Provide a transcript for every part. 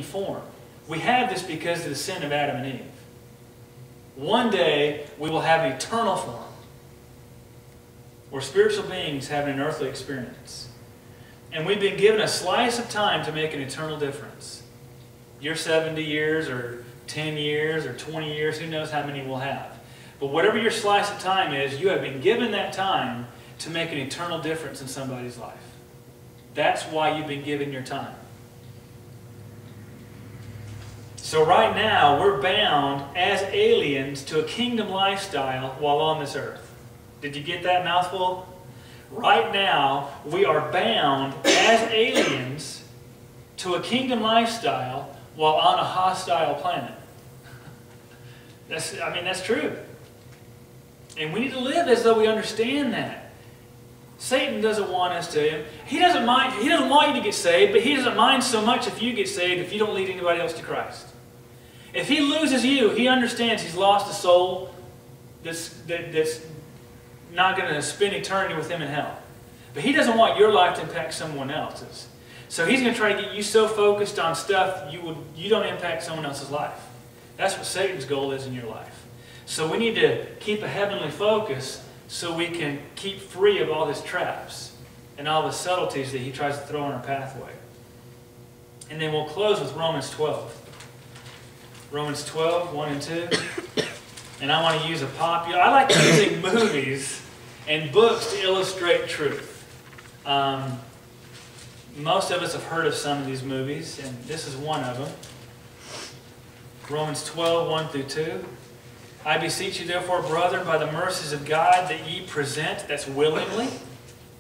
form. We have this because of the sin of Adam and Eve. One day we will have eternal form, where spiritual beings have an earthly experience. And we've been given a slice of time to make an eternal difference. Your 70 years or 10 years or 20 years, who knows how many we'll have. But whatever your slice of time is, you have been given that time to make an eternal difference in somebody's life. That's why you've been given your time. So right now, we're bound as aliens to a kingdom lifestyle while on this earth. Did you get that mouthful? Right now, we are bound as aliens to a kingdom lifestyle while on a hostile planet. That's true. And we need to live as though we understand that. Satan doesn't want us to. He doesn't mind. He doesn't want you to get saved, but he doesn't mind so much if you get saved if you don't lead anybody else to Christ. If he loses you, he understands he's lost a soul that's not going to spend eternity with him in hell. But he doesn't want your life to impact someone else's. So he's going to try to get you so focused on stuff you don't impact someone else's life. That's what Satan's goal is in your life. So we need to keep a heavenly focus so we can keep free of all his traps and all the subtleties that he tries to throw in our pathway. And then we'll close with Romans 12. Romans 12, 1 and 2. And I want to use I like using movies and books to illustrate truth. Most of us have heard of some of these movies, and this is one of them. Romans 12, 1 through 2. I beseech you, therefore, brethren, by the mercies of God, that ye present, that's willingly.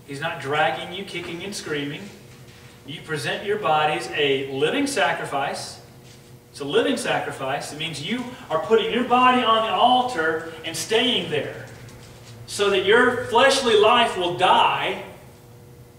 He's not dragging you, kicking and screaming. You present your bodies a living sacrifice. It's a living sacrifice. It means you are putting your body on the altar and staying there so that your fleshly life will die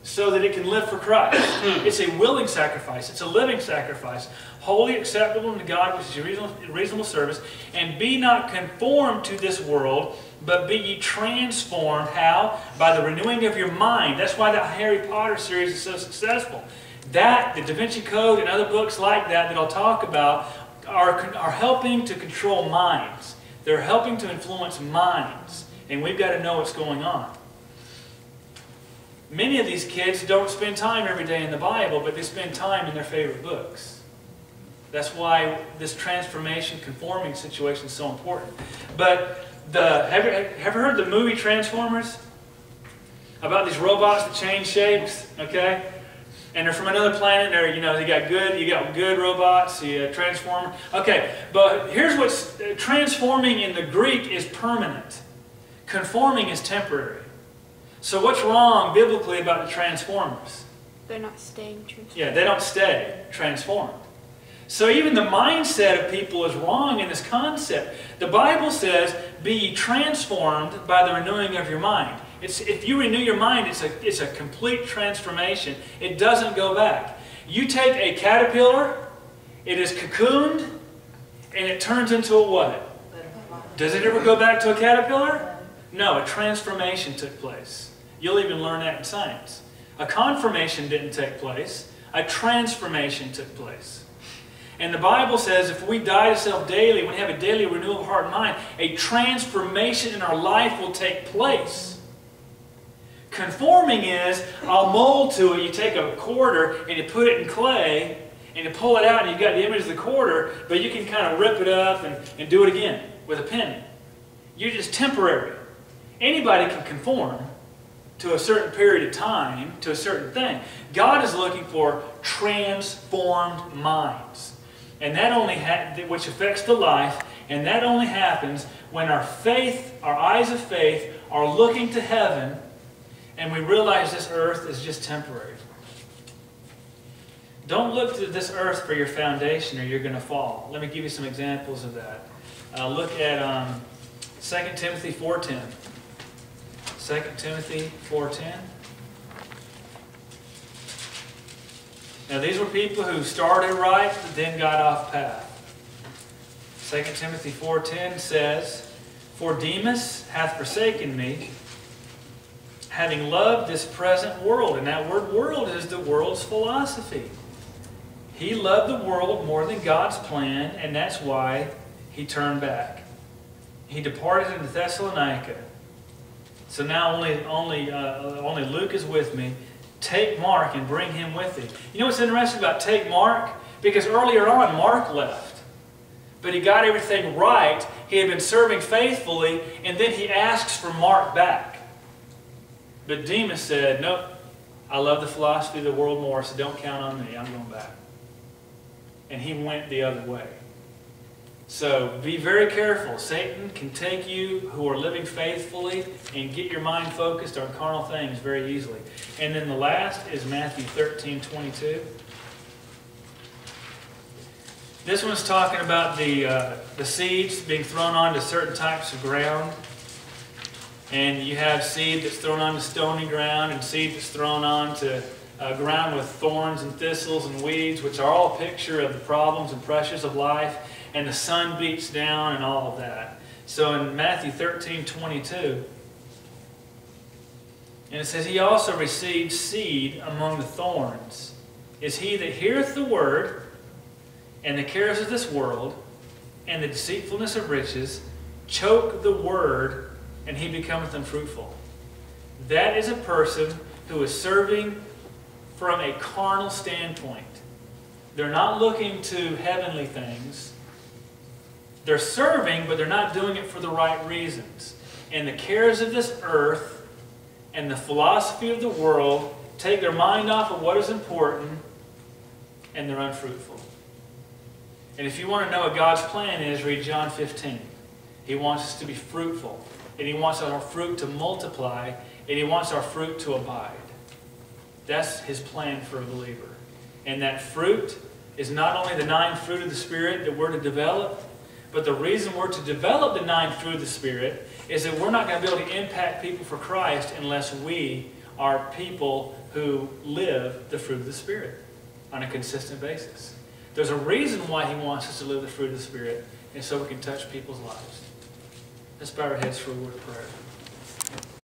so that it can live for Christ. It's a willing sacrifice. It's a living sacrifice. Holy, acceptable unto God, which is your reasonable service. And be not conformed to this world, but be ye transformed. How? By the renewing of your mind. That's why that Harry Potter series is so successful. That, the Da Vinci Code, and other books like that I'll talk about are helping to control minds. They're helping to influence minds. And we've got to know what's going on. Many of these kids don't spend time every day in the Bible, but they spend time in their favorite books. That's why this transformation, conforming situation is so important. But have you ever heard the movie Transformers? About these robots that change shapes, okay? And they're from another planet. You got good robots, the transformer. Okay, but here's what's transforming in the Greek is permanent. Conforming is temporary. So what's wrong biblically about the Transformers? They're not staying transformed. Yeah, they don't stay transformed. So even the mindset of people is wrong in this concept. The Bible says, be ye transformed by the renewing of your mind. If you renew your mind, it's a complete transformation. It doesn't go back. You take a caterpillar, it is cocooned, and it turns into a what? Does it ever go back to a caterpillar? No, a transformation took place. You'll even learn that in science. A conformation didn't take place. A transformation took place. And the Bible says if we die to self daily, when we have a daily renewal of heart and mind, a transformation in our life will take place. Conforming is, I'll mold to it. You take a quarter and you put it in clay and you pull it out and you've got the image of the quarter, but you can kind of rip it up and do it again with a penny. You're just temporary. Anybody can conform to a certain period of time, to a certain thing. God is looking for transformed minds. And that only which affects the life, and that only happens when our faith, our eyes of faith, are looking to heaven, and we realize this earth is just temporary. Don't look to this earth for your foundation or you're going to fall. Let me give you some examples of that. Look at 2 Timothy 4:10. 2 Timothy 4:10. Now these were people who started right, but then got off path. 2 Timothy 4:10 says, For Demas hath forsaken me, having loved this present world. And that word world is the world's philosophy. He loved the world more than God's plan, and that's why he turned back. He departed into Thessalonica. So now only Luke is with me. Take Mark and bring him with thee. You know what's interesting about take Mark? Because earlier on, Mark left. But he got everything right. He had been serving faithfully, and then he asks for Mark back. But Demas said, nope, I love the philosophy of the world more, so don't count on me. I'm going back. And he went the other way. So be very careful. Satan can take you who are living faithfully and get your mind focused on carnal things very easily. And then the last is Matthew 13:22. This one's talking about the seeds being thrown onto certain types of ground. And you have seed that's thrown onto stony ground and seed that's thrown onto ground with thorns and thistles and weeds, which are all a picture of the problems and pressures of life. And the sun beats down and all of that. So in Matthew 13:22, and it says, he also received seed among the thorns. Is he that heareth the word, and the cares of this world, and the deceitfulness of riches, choke the word, and he becometh unfruitful. That is a person who is serving from a carnal standpoint. They're not looking to heavenly things. They're serving, but they're not doing it for the right reasons. And the cares of this earth and the philosophy of the world take their mind off of what is important, and they're unfruitful. And if you want to know what God's plan is, read John 15. He wants us to be fruitful, and he wants our fruit to multiply, and he wants our fruit to abide. That's his plan for a believer. And that fruit is not only the 9 fruit of the Spirit that we're to develop, but the reason we're to develop the 9 fruit of the Spirit is that we're not going to be able to impact people for Christ unless we are people who live the fruit of the Spirit on a consistent basis. There's a reason why he wants us to live the fruit of the Spirit, and so we can touch people's lives. Let's bow our heads for a word of prayer.